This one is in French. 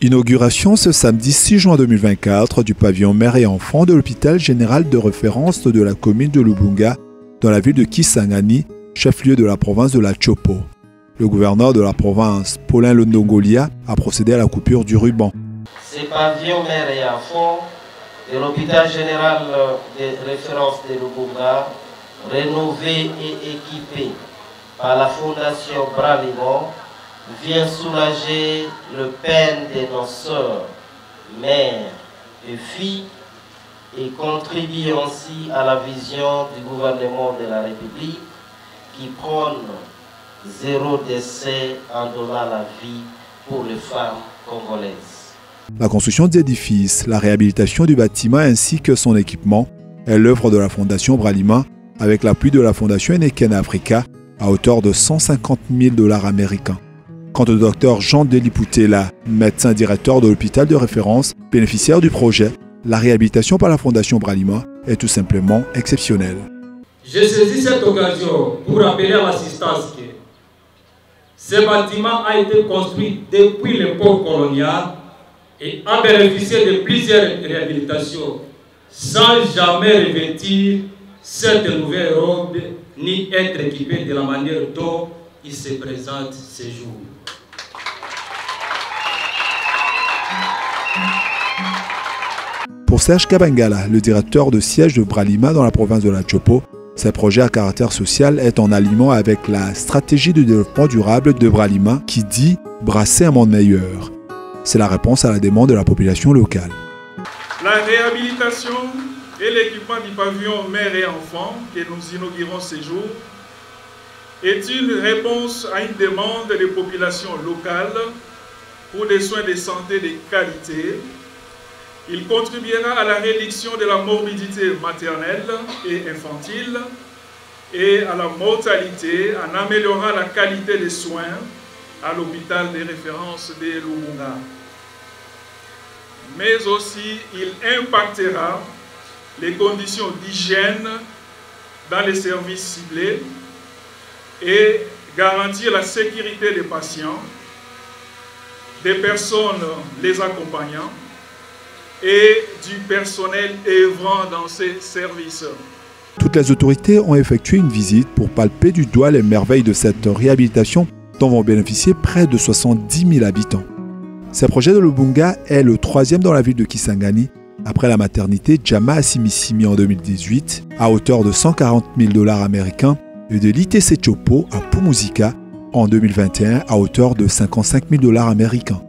Inauguration ce samedi 6 juin 2024 du pavillon mère et enfants de l'hôpital général de référence de la commune de Lubunga dans la ville de Kisangani, chef-lieu de la province de la Chopo. Le gouverneur de la province, Paulin Londongolia, a procédé à la coupure du ruban. Ce pavillon mère et enfants de l'hôpital général de référence de Lubunga, rénové et équipé par la fondation Bralima, vient soulager le peine de nos sœurs, mères et filles et contribue ainsi à la vision du gouvernement de la République qui prône zéro décès en donnant la vie pour les femmes congolaises. La construction des édifices, la réhabilitation du bâtiment ainsi que son équipement est l'œuvre de la fondation Bralima avec l'appui de la fondation Eneken Africa à hauteur de $150 000 américains. Quant au docteur Jean-Denis Poutela, médecin directeur de l'hôpital de référence, bénéficiaire du projet, la réhabilitation par la fondation Bralima est tout simplement exceptionnelle. Je saisis cette occasion pour rappeler à l'assistance que ce bâtiment a été construit depuis l'époque coloniale et a bénéficié de plusieurs réhabilitations sans jamais revêtir cette nouvelle robe ni être équipé de la manière dont il se présente ce jour. Pour Serge Kabangala, le directeur de siège de Bralima dans la province de la Chopo, ce projet à caractère social est en alignement avec la stratégie de développement durable de Bralima qui dit « brasser un monde meilleur ». C'est la réponse à la demande de la population locale. La réhabilitation et l'équipement du pavillon mère et enfants que nous inaugurons ce jour est une réponse à une demande des populations locales pour des soins de santé de qualité. Il contribuera à la réduction de la morbidité maternelle et infantile et à la mortalité en améliorant la qualité des soins à l'hôpital de référence de Lubunga. Mais aussi, il impactera les conditions d'hygiène dans les services ciblés et garantir la sécurité des patients, des personnes les accompagnant et du personnel œuvrant dans ces services. Toutes les autorités ont effectué une visite pour palper du doigt les merveilles de cette réhabilitation dont vont bénéficier près de 70 000 habitants. Ce projet de Lubunga est le troisième dans la ville de Kisangani, après la maternité Jama Asimisimi en 2018, à hauteur de $140 000 américains, et de l'ITC Chopo à Pumuzika en 2021 à hauteur de $55 000 américains.